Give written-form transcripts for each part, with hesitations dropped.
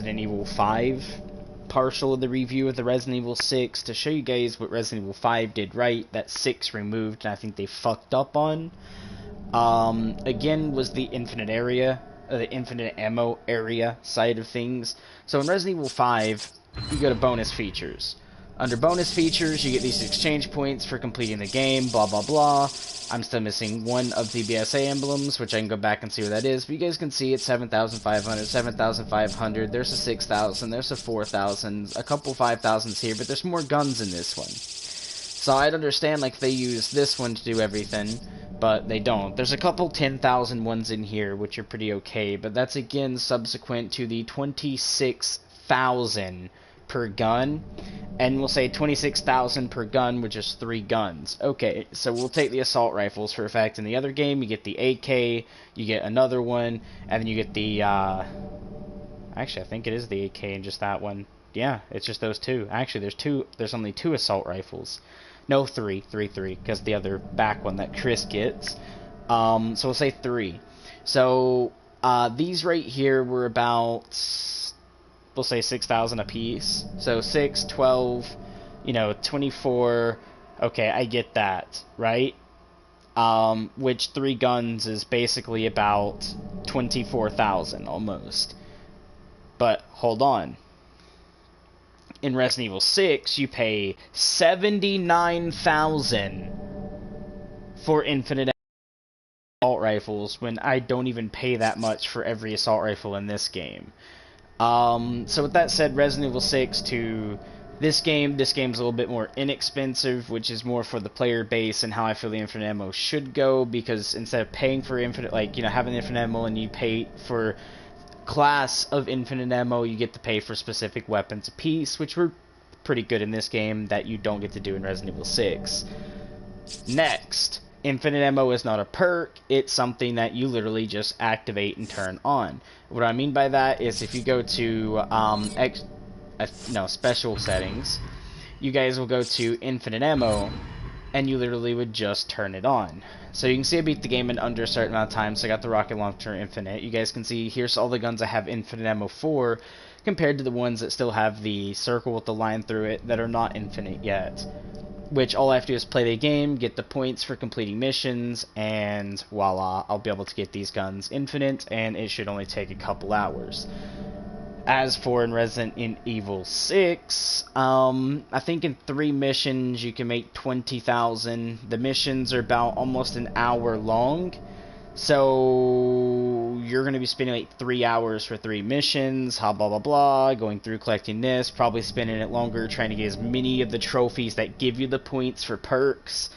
Resident Evil 5 partial of the review of the Resident Evil 6 to show you guys what Resident Evil 5 did right that 6 removed and I think they fucked up on. Again, was the the infinite ammo area side of things. So in Resident Evil 5, you go to bonus features. Under bonus features, you get these exchange points for completing the game, blah blah blah. I'm still missing one of the BSA emblems, which I can go back and see what that is. But you guys can see it's 7,500, 7,500. There's a 6,000, there's a 4,000, a couple 5,000s here, but there's more guns in this one. So I'd understand like they use this one to do everything, but they don't. There's a couple 10,000 ones in here, which are pretty okay, but that's again subsequent to the 26,000 per gun, and we'll say 26,000 per gun with just 3 guns. Okay, so we'll take the assault rifles for a fact. In the other game, you get the AK, you get another one, and then you get the, actually, I think it is the AK in just that one. Yeah, it's just those two. Actually, there's only 2 assault rifles. No, 3, because the other back one that Chris gets. So we'll say 3. So, these right here were about, we'll say 6,000 a piece. So 6, 12, 24. Okay, I get that, right? Which 3 guns is basically about 24,000 almost. But hold on. In Resident Evil 6, you pay 79,000 for infinite assault rifles when I don't even pay that much for every assault rifle in this game. So with that said, Resident Evil 6 to this game's a little bit more inexpensive, which is more for the player base and how I feel the infinite ammo should go, because instead of paying for infinite, having infinite ammo and you pay for class of infinite ammo, you get to pay for specific weapons a piece, which were pretty good in this game that you don't get to do in Resident Evil 6. Next, infinite ammo is not a perk, it's something that you literally just activate and turn on. What I mean by that is if you go to special settings, you guys will go to infinite ammo and you literally would just turn it on. So you can see I beat the game in under a certain amount of time, so I got the rocket launcher infinite. You guys can see here's all the guns I have infinite ammo for, compared to the ones that still have the circle with the line through it that are not infinite yet. Which all I have to do is play the game, get the points for completing missions, and voila, I'll be able to get these guns infinite, and it should only take a couple hours. As for in Resident Evil 6, I think in 3 missions you can make 20,000. The missions are about almost an hour long, so you're going to be spending like 3 hours for 3 missions, blah blah blah, going through collecting this, probably spending it longer trying to get as many of the trophies that give you the points for perks,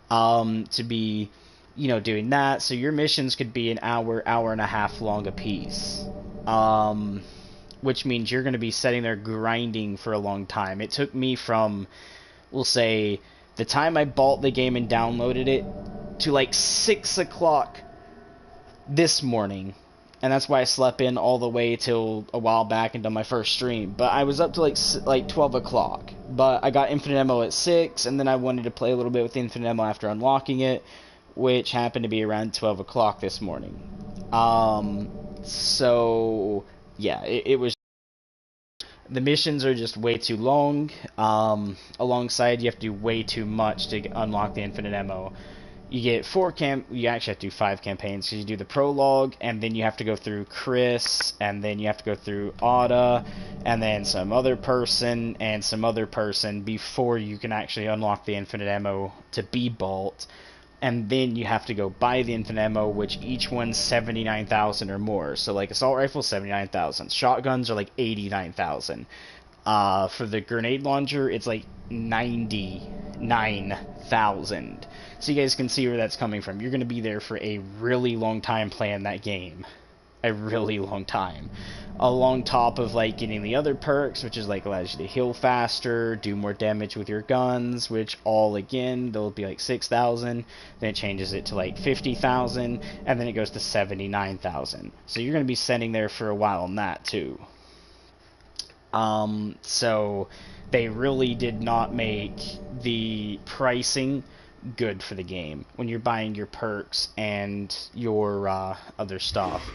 to be, doing that. So your missions could be an hour, hour and a half long a piece. Which means you're going to be sitting there grinding for a long time. It took me from, we'll say, the time I bought the game and downloaded it to like 6 o'clock this morning. And that's why I slept in all the way till a while back and done my first stream. But I was up to like 12 o'clock. But I got infinite ammo at 6, and then I wanted to play a little bit with infinite ammo after unlocking it, which happened to be around 12 o'clock this morning. So yeah, it was. The missions are just way too long. Alongside, you have to do way too much to unlock the infinite ammo. You get you actually have to do 5 campaigns, because you do the prologue, and then you have to go through Chris, and then you have to go through Ada, and then some other person, and some other person, before you can actually unlock the infinite ammo to be bought. And then you have to go buy the infinite ammo, which each one's 79,000 or more. So like assault rifles, 79,000. Shotguns are like 89,000. For the grenade launcher, it's like 99,000. So you guys can see where that's coming from. You're going to be there for a really long time playing that game. A really long time. Along top of like getting the other perks, which is like allows you to heal faster, do more damage with your guns, which all again they'll be like 6,000. Then it changes it to like 50,000, and then it goes to 79,000. So you're going to be sitting there for a while on that too. So they really did not make the pricing good for the game when you're buying your perks and your other stuff.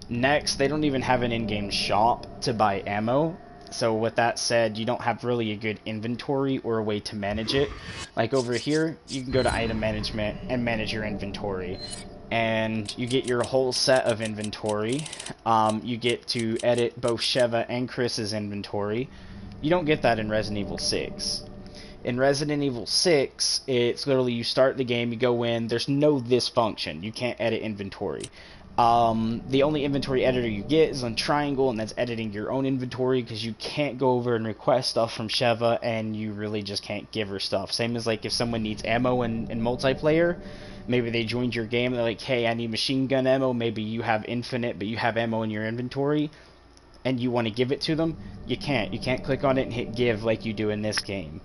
Next, they don't even have an in-game shop to buy ammo. So with that said, you don't have really a good inventory or a way to manage it. Like over here, you can go to item management and manage your inventory. And you get your whole set of inventory. You get to edit both Sheva and Chris's inventory. You don't get that in Resident Evil 6. In Resident Evil 6, it's literally you start the game, you go in, there's no this function. You can't edit inventory. The only inventory editor you get is on Triangle, and that's editing your own inventory, because you can't go over and request stuff from Sheva, and you really just can't give her stuff. Same as like if someone needs ammo in multiplayer, maybe they joined your game, and they're like, hey, I need machine gun ammo, maybe you have infinite, but you have ammo in your inventory, and you want to give it to them, you can't. You can't click on it and hit give like you do in this game.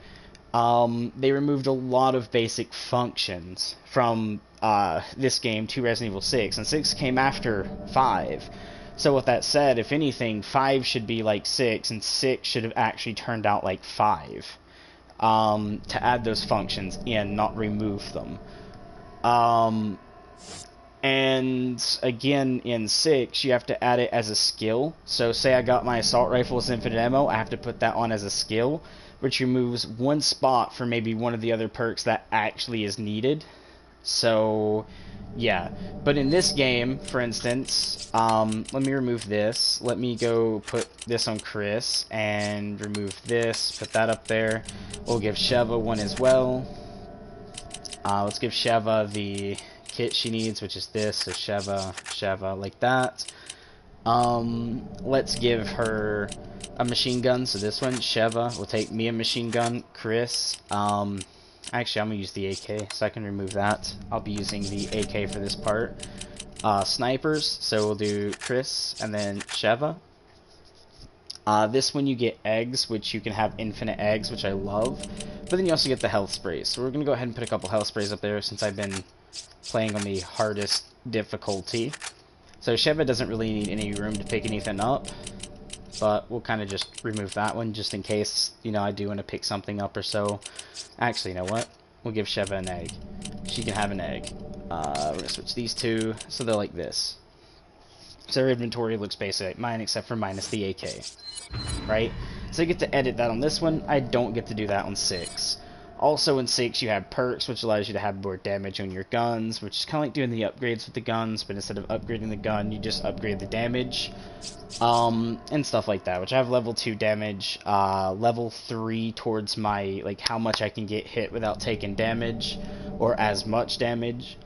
They removed a lot of basic functions from this game to Resident Evil 6, and 6 came after 5. So with that said, if anything, 5 should be like 6, and 6 should have actually turned out like 5. To add those functions in, not remove them. And again, in 6, you have to add it as a skill. So say I got my assault rifle with infinite ammo, I have to put that on as a skill, which removes one spot for maybe one of the other perks that actually is needed. So yeah, but in this game, for instance, let me remove this. Let me go put this on Chris and remove this, put that up there. We'll give Sheva one as well. Let's give Sheva the kit she needs, which is this. So Sheva, like that. Let's give her a machine gun. So this one, Sheva, will take me a machine gun. Chris, actually, I'm gonna use the AK, so I can remove that. I'll be using the AK for this part. Snipers, so we'll do Chris and then Sheva. This one you get eggs, which you can have infinite eggs, which I love. But then you also get the health sprays. So we're going to go ahead and put a couple health sprays up there since I've been playing on the hardest difficulty. So Sheva doesn't really need any room to pick anything up. But we'll kind of just remove that one just in case, you know, I do want to pick something up or so. Actually, you know what? We'll give Sheva an egg. She can have an egg. We're going to switch these two so they're like this. So her inventory looks basically like mine except for minus the AK. Right? So you get to edit that on this one. I don't get to do that on 6. Also in 6 you have perks, which allows you to have more damage on your guns, which is kind of like doing the upgrades with the guns, but instead of upgrading the gun, you just upgrade the damage. And stuff like that, which I have level 2 damage, level 3 towards my, like, how much I can get hit without taking damage, or as much damage.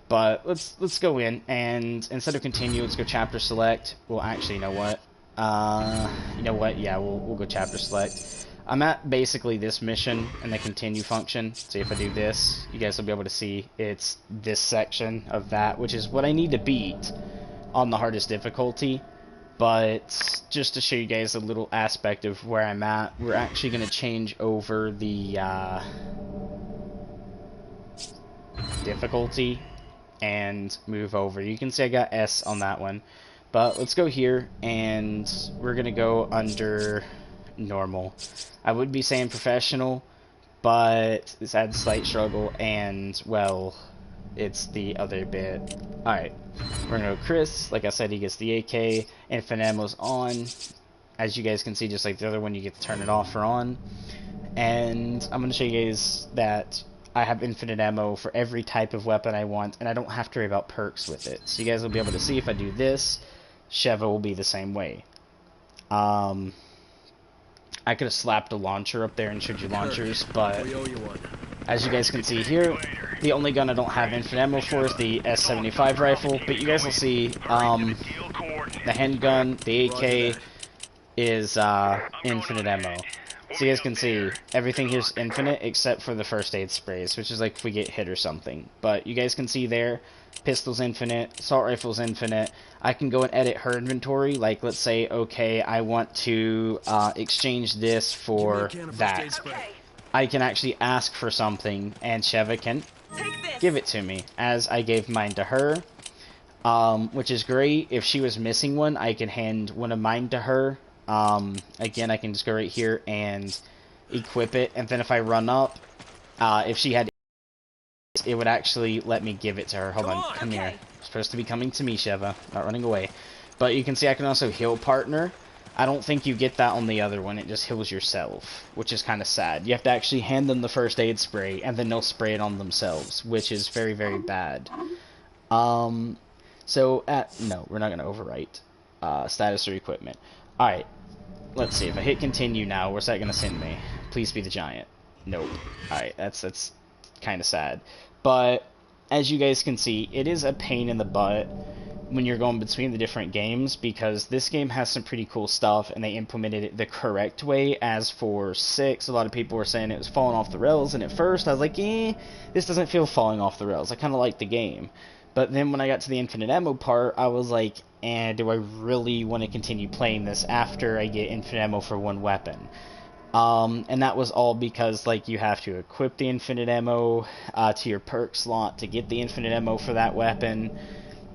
But let's go in, and instead of continue, let's go chapter select. Well, actually, you know what? Yeah, we'll go chapter select. I'm at basically this mission and the continue function. So if I do this, you guys will be able to see it's this section of that, which is what I need to beat on the hardest difficulty. But just to show you guys a little aspect of where I'm at, we're actually going to change over the difficulty and move over. You can see I got S on that one. But let's go here, and we're going to go under normal. I would be saying professional, but this adds slight struggle, and, well, it's the other bit. Alright, we're going to go Chris. Like I said, he gets the AK. Infinite ammo's on. As you guys can see, just like the other one, you get to turn it off or on. And I'm going to show you guys that I have infinite ammo for every type of weapon I want, and I don't have to worry about perks with it. So you guys will be able to see if I do this, Sheva will be the same way. I could have slapped a launcher up there and showed you launchers, but as you guys can see here, the only gun I don't have infinite ammo for is the S75 rifle, but you guys will see the handgun, the AK is infinite ammo. So you guys can see, everything here's infinite except for the first aid sprays, which is like if we get hit or something. But you guys can see there, pistol's infinite, assault rifle's infinite. I can go and edit her inventory, like let's say, okay, I want to exchange this for that. I can actually ask for something, and Sheva can give it to me, as I gave mine to her. Which is great. If she was missing one, I can hand one of mine to her. Again, I can just go right here and equip it, and then if I run up, if she had it would actually let me give it to her. Hold on, come here. Okay. You're supposed to be coming to me, Sheva, not running away. But you can see I can also heal partner. I don't think you get that on the other one. It just heals yourself, which is kind of sad. You have to actually hand them the first aid spray, and then they'll spray it on themselves, which is very, very bad. So no, we're not going to overwrite status or equipment. Alright, let's see. If I hit continue now, where's that going to send me? Please be the giant. Nope. Alright, that's kind of sad. But as you guys can see, it is a pain in the butt when you're going between the different games, because this game has some pretty cool stuff and they implemented it the correct way. As for 6, a lot of people were saying it was falling off the rails, and at first I was like, this doesn't feel falling off the rails. I kind of like the game. But then when I got to the infinite ammo part, I was like, do I really want to continue playing this after I get infinite ammo for one weapon? And that was all because, like, you have to equip the infinite ammo to your perk slot to get the infinite ammo for that weapon.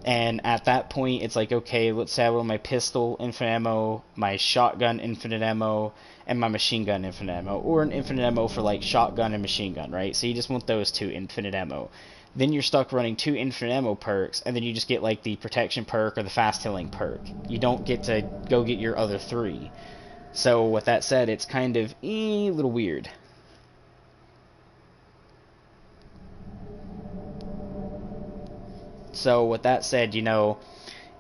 And at that point, it's like, okay, let's say I want my pistol infinite ammo, my shotgun infinite ammo, and my machine gun infinite ammo, or an infinite ammo for like shotgun and machine gun, right? So you just want those 2 infinite ammo. Then you're stuck running 2 infinite ammo perks, and then you just get like the protection perk or the fast healing perk. You don't get to go get your other 3. So with that said, it's kind of a little weird. So with that said,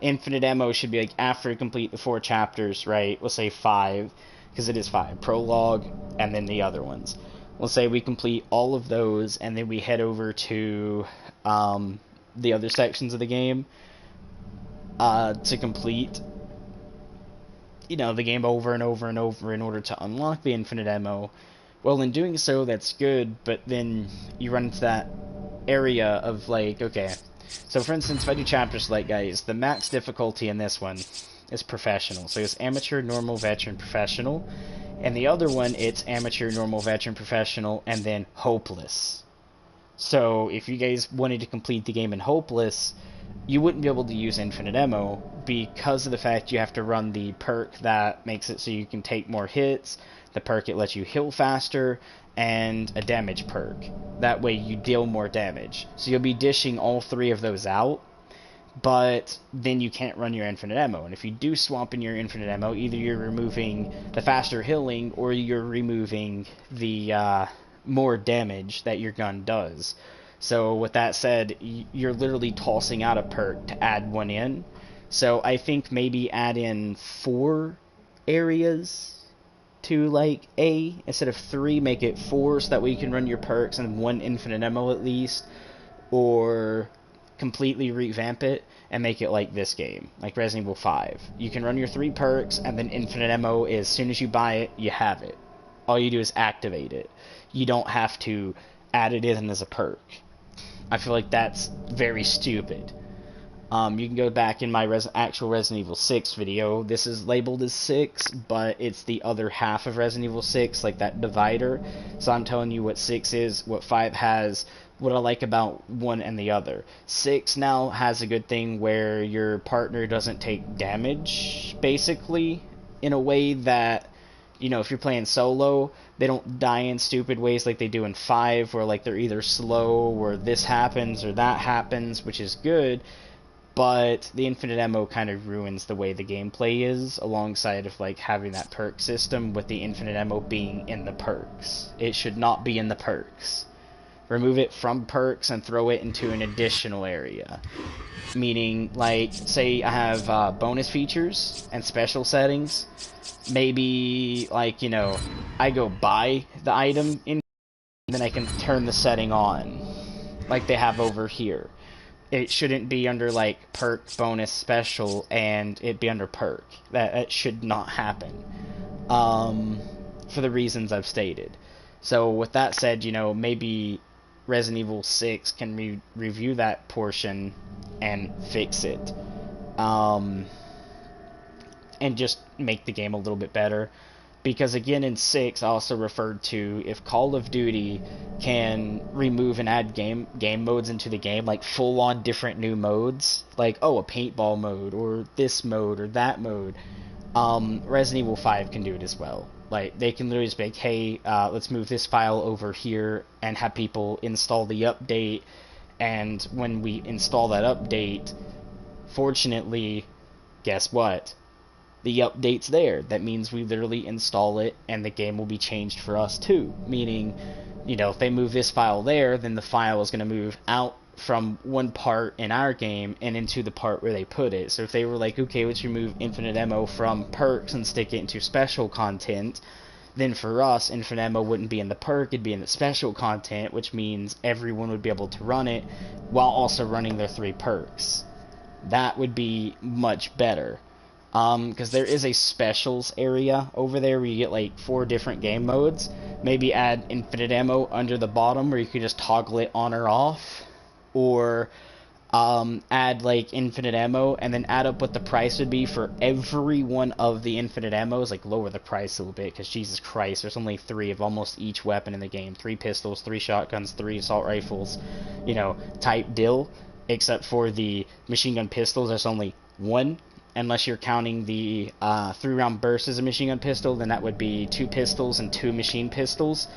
infinite ammo should be like after you complete the 4 chapters, right? We'll say 5, because it is 5. Prologue, and then the other ones. We'll say we complete all of those, and then we head over to the other sections of the game to complete, the game over and over and over in order to unlock the infinite ammo. Well, in doing so, that's good, but then you run into that area of like, okay, so for instance, if I do chapter select, guys, the max difficulty in this one is professional. So it's amateur, normal, veteran, professional. And the other one, it's amateur, normal, veteran, professional, and then hopeless. So if you guys wanted to complete the game in hopeless, you wouldn't be able to use infinite ammo because of the fact you have to run the perk that makes it so you can take more hits, the perk it lets you heal faster, and a damage perk. That way you deal more damage. So you'll be dishing all 3 of those out, but then you can't run your infinite ammo. And if you do swap in your infinite ammo, either you're removing the faster healing or you're removing the more damage that your gun does. So with that said, you're literally tossing out a perk to add one in. So I think maybe add in 4 areas to like A instead of 3, make it 4 so that way you can run your perks and 1 infinite ammo at least, or completely revamp it and make it like this game, like Resident Evil 5. You can run your 3 perks, and then infinite ammo is, as soon as you buy it, you have it. All you do is activate it. You don't have to add it in as a perk. I feel like that's very stupid. You can go back in my actual Resident Evil 6 video. This is labeled as 6, but it's the other half of Resident Evil 6, like that divider. So I'm telling you what 6 is, what 5 has, what I like about one and the other. 6 now has a good thing where your partner doesn't take damage, basically, in a way that, if you're playing solo, they don't die in stupid ways like they do in 5, where like they're either slow or this happens or that happens, which is good. But the infinite ammo kind of ruins the way the gameplay is, alongside of like having that perk system with the infinite ammo being in the perks. It should not be in the perks. Remove it from perks and throw it into an additional area. Meaning, like, say I have bonus features and special settings. Maybe, like, I go buy the item in, and then I can turn the setting on, like they have over here. It shouldn't be under like perk, bonus, special, and it be under perk. That should not happen, for the reasons I've stated. So with that said, maybe Resident Evil 6 can review that portion and fix it, and just make the game a little bit better. Because again, in 6, I also referred to if Call of Duty can remove and add game modes into the game, like full-on different new modes, like, a paintball mode, or this mode, or that mode, Resident Evil 5 can do it as well. Like, they can literally just be like, hey, let's move this file over here and have people install the update. And when we install that update, fortunately, guess what? The update's there. That means we literally install it and the game will be changed for us too. Meaning, you know, if they move this file there, then the file is going to move out from one part in our game and into the part where they put it. So if they were like, okay, let's remove infinite ammo from perks and stick it into special content, then for us, infinite ammo wouldn't be in the perk, it'd be in the special content, which means everyone would be able to run it while also running their 3 perks. That would be much better. Because there is a specials area over there where you get like 4 different game modes. Maybe add infinite ammo under the bottom where you could just toggle it on or off. Or add like infinite ammo and then add up what the price would be for every one of the infinite ammos. Like lower the price a little bit because Jesus Christ, there's only 3 of almost each weapon in the game. 3 pistols, 3 shotguns, 3 assault rifles, you know, type deal. Except for the machine gun pistols, there's only 1. Unless you're counting the 3-round burst as a machine gun pistol, then that would be 2 pistols and 2 machine pistols.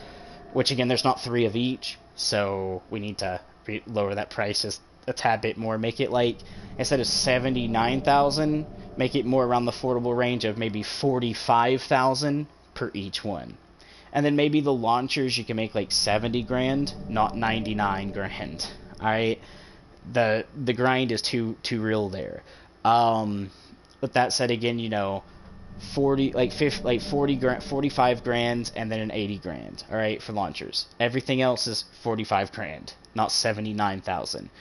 Which again, there's not 3 of each, so we need to lower that price just a tad bit more. Make it like, instead of 79,000, make it more around the affordable range of maybe 45,000 per each one. And then maybe the launchers you can make like 70 grand, not 99 grand. Alright? The grind is too real there. With that said, again, you know, 45 grand and then an 80 grand, all right, for launchers. Everything else is 45 grand, not 79,000.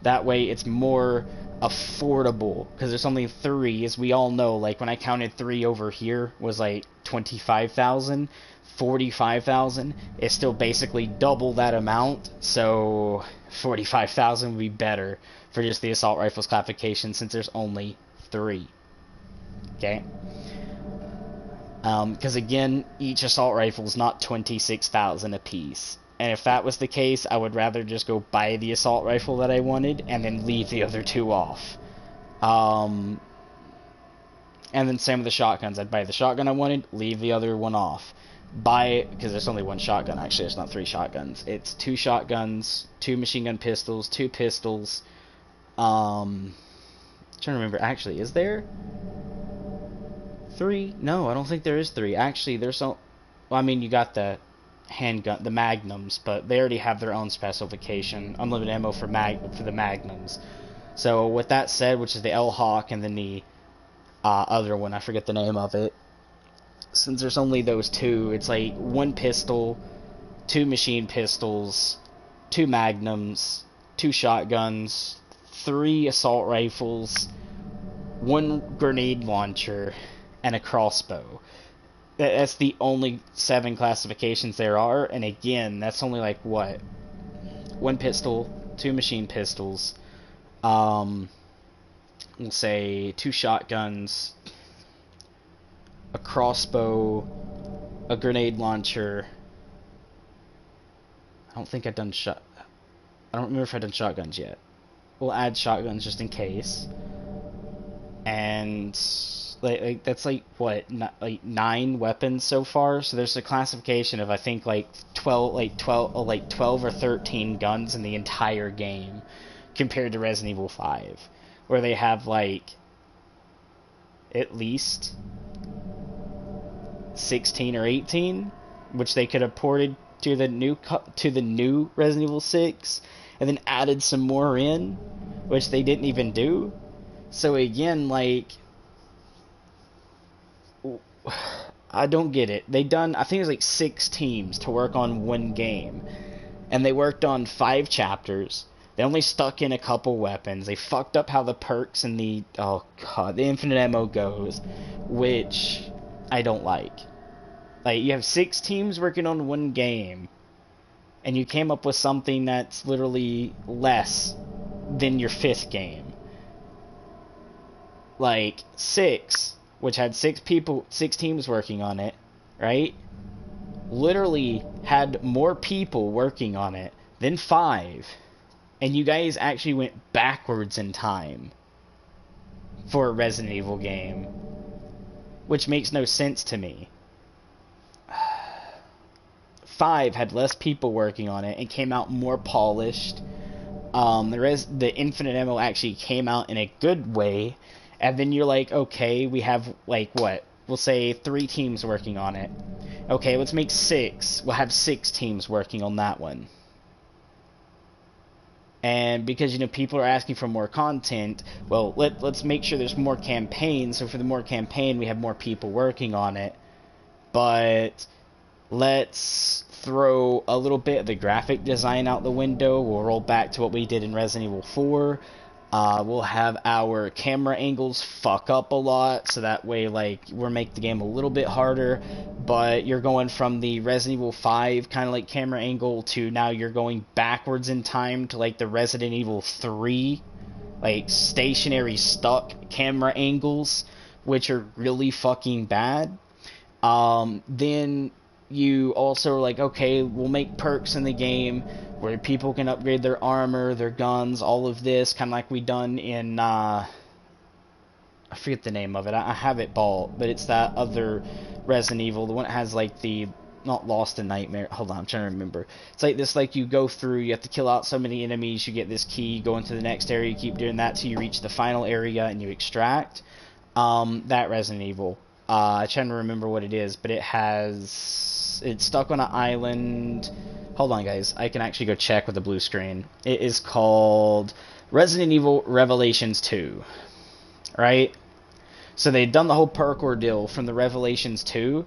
That way it's more affordable because there's only 3, as we all know. Like when I counted 3 over here was like 25,000, 45,000 is still basically double that amount. So 45,000 would be better for just the assault rifles classification since there's only 3. Okay. Because again, each assault rifle is not 26,000 a piece. And if that was the case, I would rather just go buy the assault rifle that I wanted and then leave the other 2 off. And then same with the shotguns. I'd buy the shotgun I wanted, leave the other one off. Buy, because there's only 1 shotgun actually, it's not 3 shotguns. It's 2 shotguns, 2 machine gun pistols, 2 pistols. I'm trying to remember, actually, is there 3? No, I don't think there is 3. Actually, there's so, well, I mean, you got the handgun, the magnums, but they already have their own specification. Unlimited ammo for the magnums. So with that said, which is the L Hawk and then the other one, I forget the name of it. Since there's only those 2, it's like 1 pistol, 2 machine pistols, 2 magnums, 2 shotguns, 3 assault rifles, 1 grenade launcher, and a crossbow. That's the only 7 classifications there are, and again, that's only like what? 1 pistol, 2 machine pistols, we'll say 2 shotguns, a crossbow, a grenade launcher. I don't think I've done I don't remember if I've done shotguns yet. We'll add shotguns just in case. And like that's like what, like 9 weapons so far. So there's a classification of I think like 12 or 13 guns in the entire game compared to Resident Evil 5, where they have like at least 16 or 18, which they could have ported to the new Resident Evil 6 and then added some more in, which they didn't even do. So again, like, I don't get it. I think it was like 6 teams to work on 1 game, and they worked on 5 chapters. They only stuck in a couple weapons. They fucked up how the perks and the infinite ammo goes, which I don't like. Like, you have 6 teams working on 1 game, and you came up with something that's literally less than your 5th game. Like, 6, which had 6 teams working on it, right? Literally had more people working on it than 5. And you guys actually went backwards in time for a Resident Evil game. which makes no sense to me. 5 had less people working on it and came out more polished. The Infinite Ammo actually came out in a good way, and then you're like, okay, we have, like, what? We'll say 3 teams working on it. Okay, let's make 6. We'll have 6 teams working on that one. And because, you know, people are asking for more content, well, let's make sure there's more campaigns, so for the more campaign, we have more people working on it. But let's throw a little bit of the graphic design out the window. We'll roll back to what we did in Resident Evil 4. We'll have our camera angles fuck up a lot, so that way, like, we'll make the game a little bit harder, but you're going from the Resident Evil 5 kind of like camera angle to now you're going backwards in time to like the Resident Evil 3, like, stationary stuck camera angles, which are really fucking bad. Then you also are like, okay, we'll make perks in the game where people can upgrade their armor, their guns, all of this, kind of like we done in, I forget the name of it, I have it bought, but it's that other Resident Evil, the one that has, like, the, not Lost in Nightmare, hold on, I'm trying to remember. It's like this, like, you go through, you have to kill out so many enemies, you get this key, you go into the next area, you keep doing that till you reach the final area and you extract. That Resident Evil. I'm trying to remember what it is, but it's stuck on an island. Hold on, guys. I can actually go check with the blue screen. It is called Resident Evil Revelations 2. Right? So they'd done the whole perk ordeal from the Revelations 2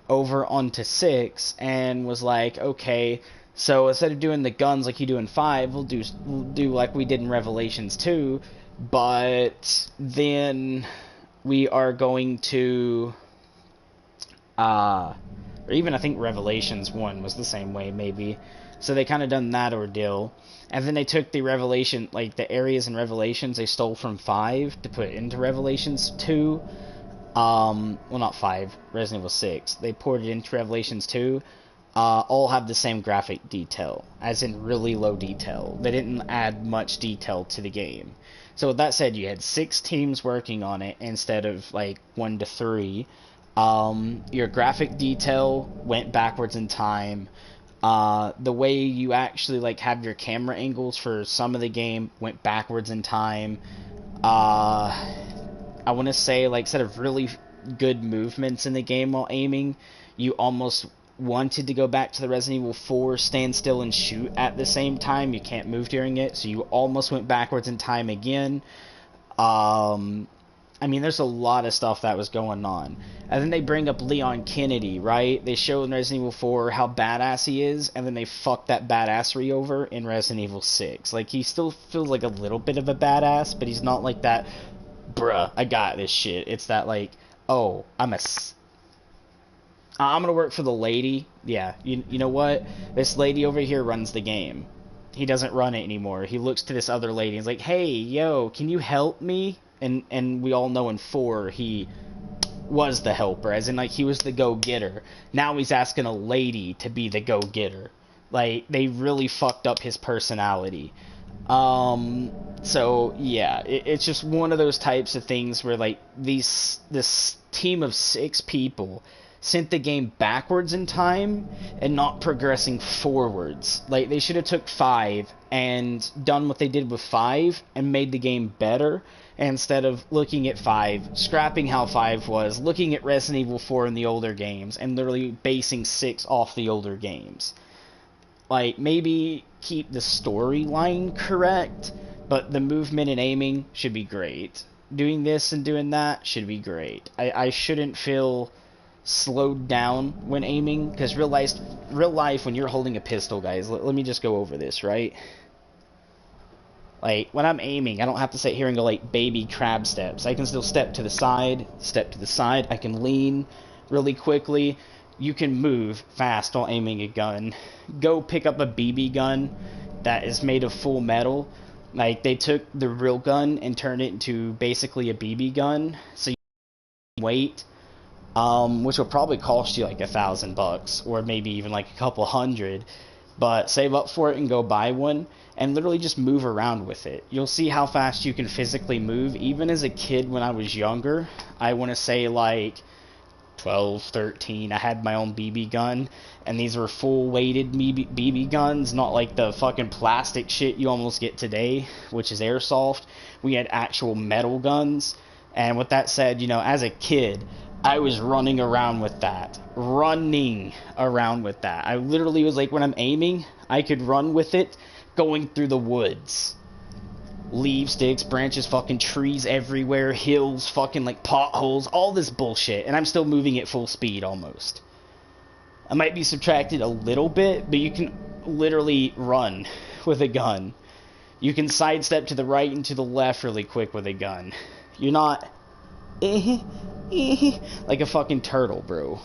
over onto 6 and was like, okay, so instead of doing the guns like you do in 5, we'll do like we did in Revelations 2, but then we are going to or even I think Revelations 1 was the same way, maybe. So they kind of done that ordeal. And then they took the Revelation, like the areas in Revelations they stole from 5 to put into Revelations 2. Well, not 5, Resident Evil 6. They poured it into Revelations 2. All have the same graphic detail, as in really low detail. They didn't add much detail to the game. So with that said, you had 6 teams working on it instead of like 1 to 3. Your graphic detail went backwards in time. The way you actually like have your camera angles for some of the game went backwards in time. I want to say, like, instead of really good movements in the game while aiming, you almost wanted to go back to the Resident Evil 4 stand still and shoot at the same time. You can't move during it, so you almost went backwards in time again. I mean, there's a lot of stuff that was going on. And then they bring up Leon Kennedy, right? They show in Resident Evil 4 how badass he is, and then they fuck that badassery over in Resident Evil 6. Like, he still feels like a little bit of a badass, but he's not like that, bruh, I got this shit. It's that, like, oh, I'm gonna work for the lady. Yeah, you know what? This lady over here runs the game. He doesn't run it anymore. He looks to this other lady and is like, hey, yo, can you help me? And we all know in 4 he was the helper, as in, like, he was the go-getter. Now he's asking a lady to be the go-getter. Like, they really fucked up his personality. So, yeah, it's just one of those types of things where, like, this team of 6 people sent the game backwards in time and not progressing forwards. Like, they should have took 5 and done what they did with 5 and made the game better, instead of looking at 5, scrapping how 5 was, looking at Resident Evil 4 in the older games, and literally basing 6 off the older games. Like, maybe keep the storyline correct, but the movement and aiming should be great. Doing this and doing that should be great. I shouldn't feel slowed down when aiming, because real life, when you're holding a pistol, guys, let me just go over this, right? Like, when I'm aiming, I don't have to sit here and go, like, baby crab steps. I can still step to the side, I can lean really quickly. You can move fast while aiming a gun. Go pick up a BB gun that is made of full metal. Like, they took the real gun and turned it into basically a BB gun, so you can wait, which will probably cost you like $1,000, or maybe even like a couple hundred. But save up for it and go buy one, and literally just move around with it. You'll see how fast you can physically move. Even as a kid when I was younger, I want to say, like, 12, 13, I had my own BB gun, and these were full weighted BB guns, not like the fucking plastic shit you almost get today, which is airsoft. We had actual metal guns, and with that said, you know, as a kid, I was running around with that. I literally was like, when I'm aiming, I could run with it going through the woods. Leaves, sticks, branches, fucking trees everywhere, hills, fucking like potholes, all this bullshit, and I'm still moving at full speed almost. I might be subtracted a little bit, but you can literally run with a gun. You can sidestep to the right and to the left really quick with a gun. You're not like a fucking turtle, bro.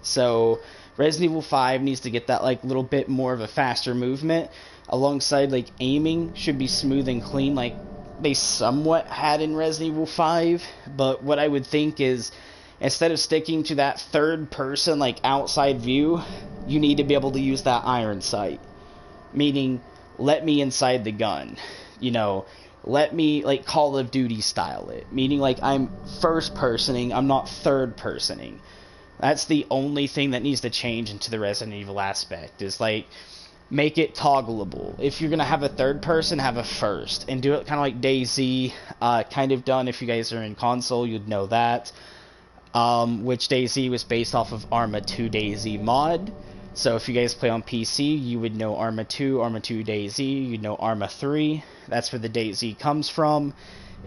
So Resident Evil 5 needs to get that like little bit more of a faster movement, alongside like aiming should be smooth and clean like they somewhat had in Resident Evil 5. But what I would think is, instead of sticking to that third person like outside view, you need to be able to use that iron sight, meaning let me inside the gun, you know, let me like Call of Duty style it, meaning like I'm first personing, I'm not third personing. That's the only thing that needs to change into the Resident Evil aspect, is like make it toggleable. If you're gonna have a third person, have a first, and do it kind of like DayZ kind of done. If you guys are in console, you'd know that, which DayZ was based off of Arma 2 DayZ mod. So if you guys play on PC, you would know Arma 2 DayZ, you'd know Arma 3. That's where the DayZ comes from,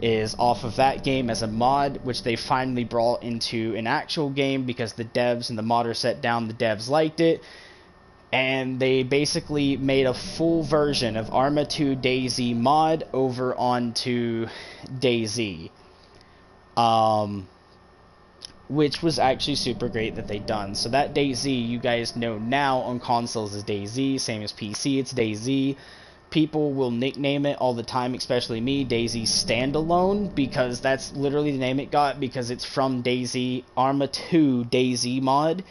is off of that game as a mod, which they finally brought into an actual game because the devs and the modder set down, the devs liked it, and they basically made a full version of Arma 2 DayZ mod over onto DayZ. Which was actually super great that they done. So that DayZ, you guys know now on consoles is DayZ, same as PC, it's DayZ. People will nickname it all the time, especially me, DayZ Standalone, because that's literally the name it got, because it's from DayZ, Arma 2 DayZ mod,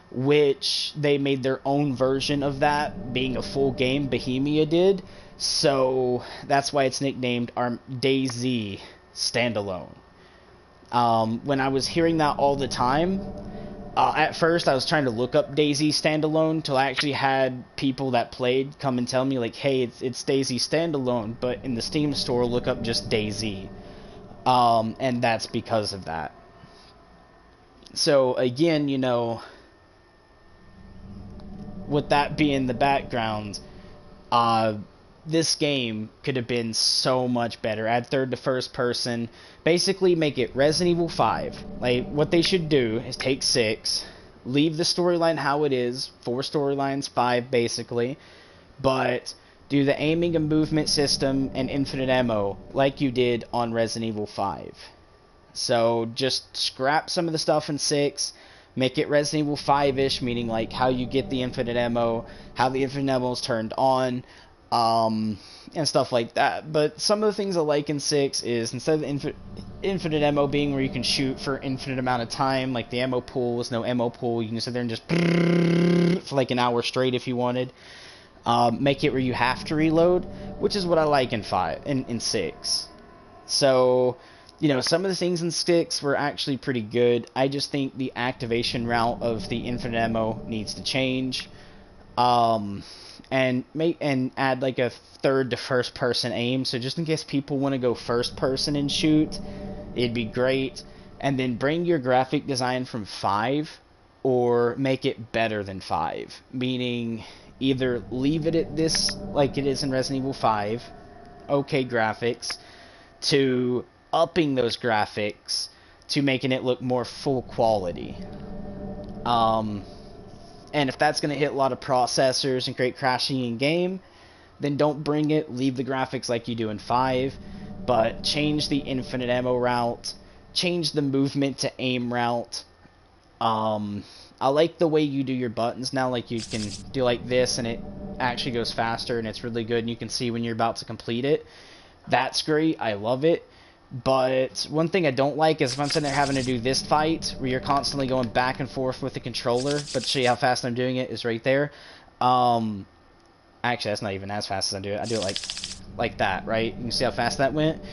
which they made their own version of that, being a full game, Bohemia did. So that's why it's nicknamed DayZ Standalone. When I was hearing that all the time, at first I was trying to look up DayZ Standalone till I actually had people that played come and tell me like, hey, it's DayZ Standalone, but in the Steam store look up just DayZ. And that's because of that. So again, you know, with that being the background, this game could have been so much better. Add third to first person. Basically make it Resident Evil 5. Like, what they should do is take 6, leave the storyline how it is, 4 storylines, 5 basically, but do the aiming and movement system and infinite ammo like you did on Resident Evil 5. So just scrap some of the stuff in 6, make it Resident Evil 5-ish, meaning like how you get the infinite ammo, how the infinite ammo is turned on, and stuff like that. But some of the things I like in 6 is, instead of the infinite ammo being where you can shoot for infinite amount of time, like the ammo pool was no ammo pool, you can sit there and just for like an hour straight if you wanted. Make it where you have to reload, which is what I like in 6. So, you know, some of the things in 6 were actually pretty good. I just think the activation route of the infinite ammo needs to change. And add like a third to first person aim, so just in case people want to go first person and shoot, it'd be great. And then bring your graphic design from 5, or make it better than 5, meaning either leave it at this like it is in Resident Evil 5, okay graphics, to upping those graphics to making it look more full quality. And if that's going to hit a lot of processors and create crashing in game, then don't bring it. Leave the graphics like you do in 5, but change the infinite ammo route, change the movement to aim route. I like the way you do your buttons now, like you can do like this and it actually goes faster and it's really good and you can see when you're about to complete it. That's great, I love it. But one thing I don't like is if I'm sitting there having to do this fight, where you're constantly going back and forth with the controller, but to show you how fast I'm doing it is right there. Actually, that's not even as fast as I do it. I do it like that, right? You can see how fast that went.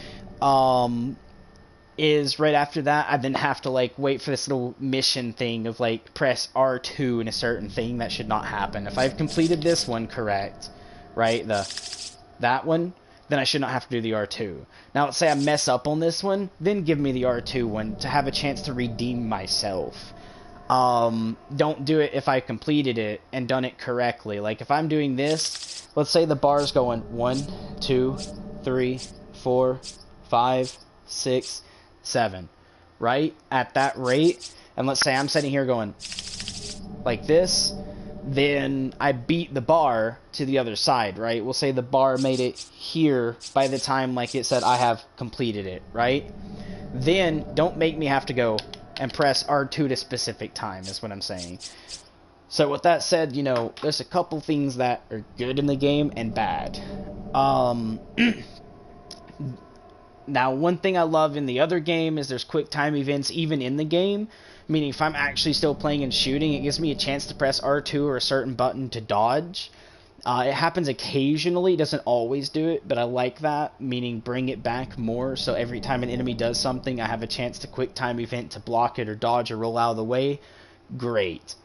is right after that, I then have to like wait for this little mission thing of like press R2 in a certain thing. That should not happen. If I've completed this one correct, right, that one, then I should not have to do the R2. Now let's say I mess up on this one, then give me the R2 one to have a chance to redeem myself. Don't do it if I completed it and done it correctly. Like if I'm doing this, let's say the bar's going 1, 2, 3, 4, 5, 6, 7, right? At that rate, and let's say I'm sitting here going like this, then I beat the bar to the other side, right? We'll say the bar made it here by the time, like it said, I have completed it, right? Then don't make me have to go and press R2 at a specific time, is what I'm saying. So with that said, you know, there's a couple things that are good in the game and bad. Now, one thing I love in the other game is there's quick time events even in the game. Meaning, if I'm actually still playing and shooting, it gives me a chance to press R2 or a certain button to dodge. It happens occasionally, it doesn't always do it, but I like that, meaning bring it back more, so every time an enemy does something, I have a chance to quick time event to block it or dodge or roll out of the way. Great.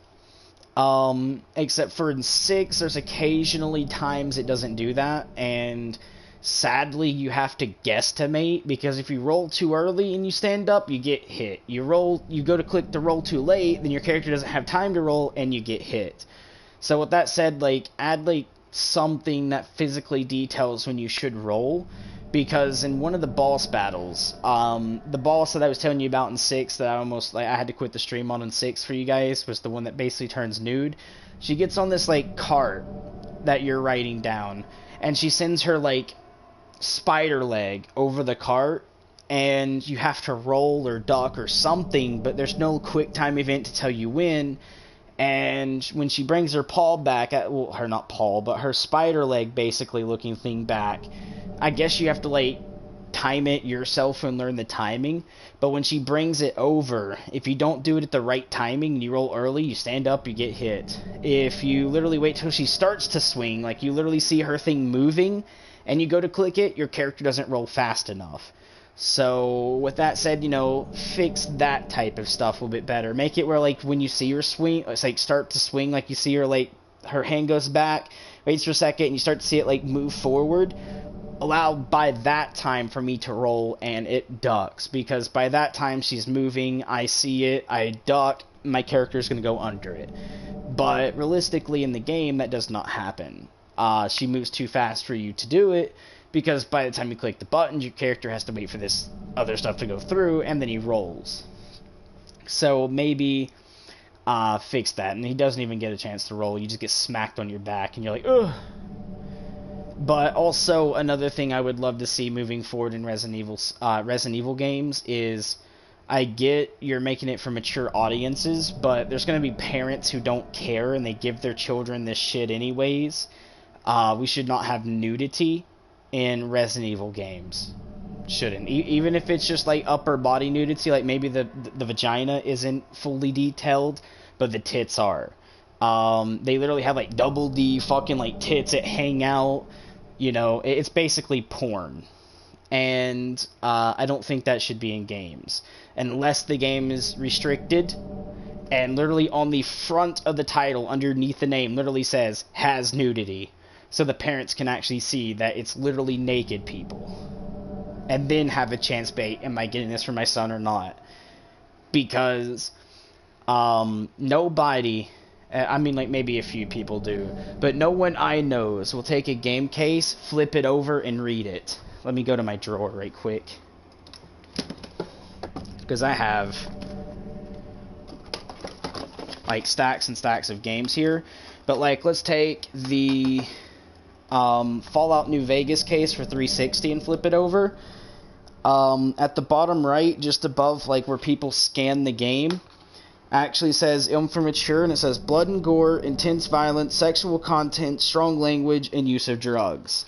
Except for in 6, there's occasionally times it doesn't do that, and sadly, you have to guesstimate, because if you roll too early and you stand up, you get hit. You go to click to roll too late, then your character doesn't have time to roll, and you get hit. So with that said, like, add, like, something that physically details when you should roll, because in one of the boss battles, the boss that I was telling you about in 6, that I had to quit the stream on in 6 for you guys, was the one that basically turns nude. She gets on this, like, cart that you're riding down, and she sends her, like, spider leg over the cart, and you have to roll or duck or something, but there's no quick time event to tell you when. And when she brings her paw back, her spider leg basically looking thing back, I guess you have to like time it yourself and learn the timing. But when she brings it over, if you don't do it at the right timing and you roll early, you stand up, you get hit. If you literally wait till she starts to swing, like you literally see her thing moving, and you go to click it, your character doesn't roll fast enough. So, with that said, you know, fix that type of stuff a little bit better. Make it where, like, when you see her swing, it's like start to swing, like you see her, like, her hand goes back, waits for a second, and you start to see it, like, move forward. Allow by that time for me to roll, and it ducks. Because by that time she's moving, I see it, I duck, my character's going to go under it. But realistically in the game, that does not happen. She moves too fast for you to do it, because by the time you click the buttons, your character has to wait for this other stuff to go through, and then he rolls. So maybe fix that, and he doesn't even get a chance to roll. You just get smacked on your back, and you're like, ugh. But also, another thing I would love to see moving forward in Resident Evil games is, I get you're making it for mature audiences, but there's going to be parents who don't care, and they give their children this shit anyways. We should not have nudity in Resident Evil games. Shouldn't. Even if it's just like upper body nudity, like maybe the vagina isn't fully detailed, but the tits are. They literally have like double D fucking like tits that hang out. You know, it's basically porn. And I don't think that should be in games. Unless the game is restricted, and literally on the front of the title, underneath the name, literally says, has nudity. So the parents can actually see that it's literally naked people. And then have a chance bait, am I getting this for my son or not? Because nobody, I mean like maybe a few people do, but no one I knows will take a game case, flip it over, and read it. Let me go to my drawer right quick. Because I have like stacks and stacks of games here. But like, let's take the Fallout New Vegas case for 360 and flip it over. At the bottom right, just above like where people scan the game, actually says for mature, and it says blood and gore, intense violence, sexual content, strong language, and use of drugs.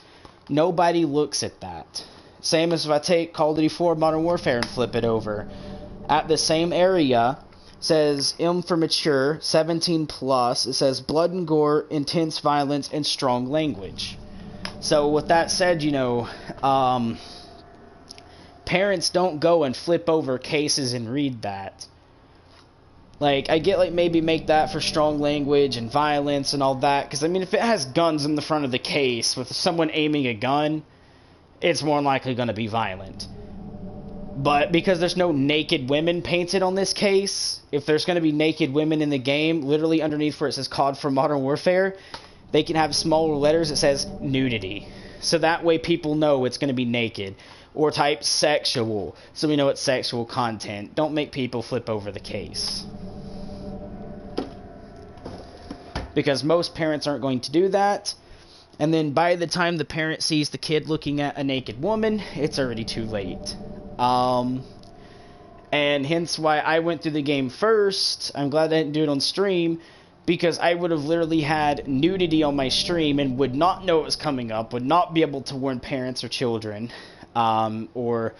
Nobody looks at that. Same as if I take Call of Duty 4 Modern Warfare and flip it over. At the same area, says M for mature, 17 plus. It says blood and gore, intense violence, and strong language. So with that said, you know, Parents don't go and flip over cases and read that. Like, I get, like, maybe make that for strong language and violence and all that, because, I mean, if it has guns in the front of the case with someone aiming a gun, it's more likely going to be violent. But because there's no naked women painted on this case, if there's going to be naked women in the game, literally underneath where it says COD for Modern Warfare, they can have smaller letters that says nudity. So that way people know it's going to be naked. Or type sexual, so we know it's sexual content. Don't make people flip over the case. Because most parents aren't going to do that. And then by the time the parent sees the kid looking at a naked woman, it's already too late. And hence why I went through the game first. I'm glad I didn't do it on stream, because I would have literally had nudity on my stream and would not know it was coming up, would not be able to warn parents or children, or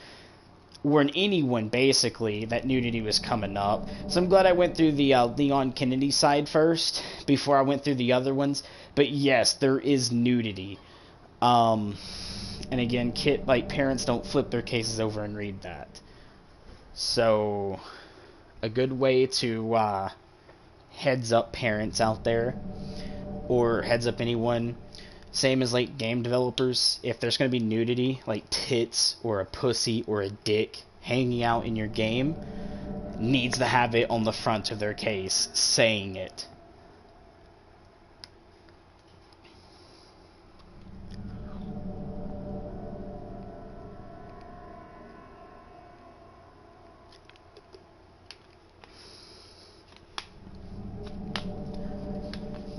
warn anyone, basically, that nudity was coming up. So I'm glad I went through the Leon+Infinite side first, before I went through the other ones. But yes, there is nudity. And again, parents don't flip their cases over and read that. So, a good way to, heads up parents out there, or heads up anyone, same as, like, game developers, if there's going to be nudity, like tits, or a pussy, or a dick hanging out in your game, needs to have it on the front of their case, saying it.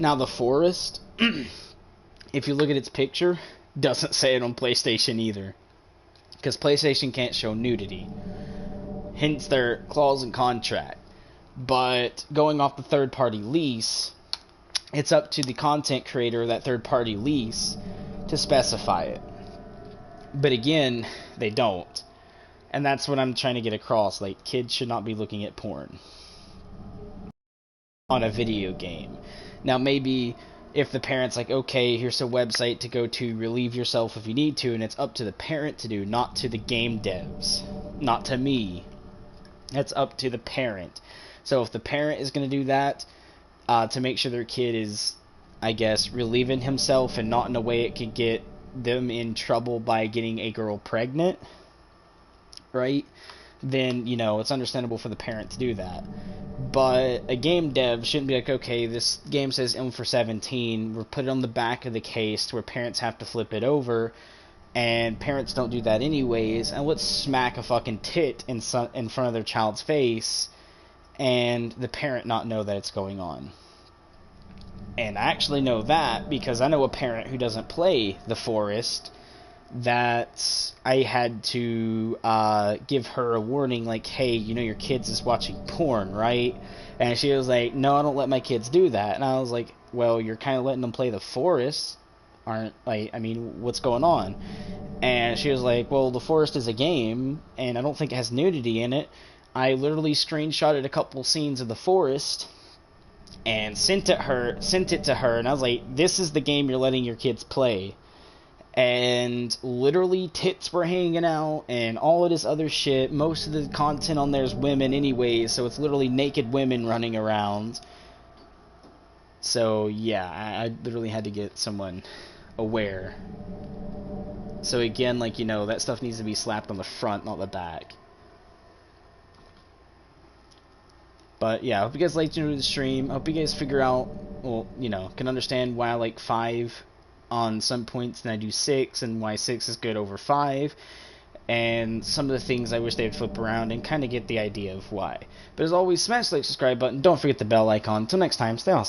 Now, the forest, if you look at its picture, doesn't say it on PlayStation either. Because PlayStation can't show nudity. Hence their clause in contract. But going off the third-party lease, it's up to the content creator of that third-party lease to specify it. But again, they don't. And that's what I'm trying to get across. Like, kids should not be looking at porn on a video game. Now, maybe if the parent's like, okay, here's a website to go to, relieve yourself if you need to, and it's up to the parent to do, not to the game devs, not to me. That's up to the parent. So if the parent is going to do that, to make sure their kid is, I guess, relieving himself and not in a way it could get them in trouble by getting a girl pregnant, right? Then, you know, it's understandable for the parent to do that. But a game dev shouldn't be like, okay, this game says M for 17, we'll put it on the back of the case to where parents have to flip it over, and parents don't do that anyways, and let's smack a fucking tit in front of their child's face, and the parent not know that it's going on. And I actually know that because I know a parent who doesn't play The Forest, that I had to give her a warning, like, hey, you know your kids is watching porn, right? And she was like, no, I don't let my kids do that. And I was like, well, you're kind of letting them play The Forest, aren't, like, I mean, what's going on? And she was like, well, The Forest is a game, and I don't think it has nudity in it. I literally screenshotted a couple scenes of The Forest and sent it to her, and I was like, this is the game you're letting your kids play. And literally tits were hanging out and all of this other shit. Most of the content on there is women anyway, so it's literally naked women running around. So yeah, I literally had to get someone aware. So again, like, you know, that stuff needs to be slapped on the front, not the back. But yeah, I hope you guys liked the stream. I hope you guys figure out, well, you know, can understand why I like 5 on some points and I do 6, and why 6 is good over 5, and some of the things I wish they'd flip around, and kind of get the idea of why. But as always, smash the like, subscribe button, don't forget the bell icon. Until next time, stay awesome.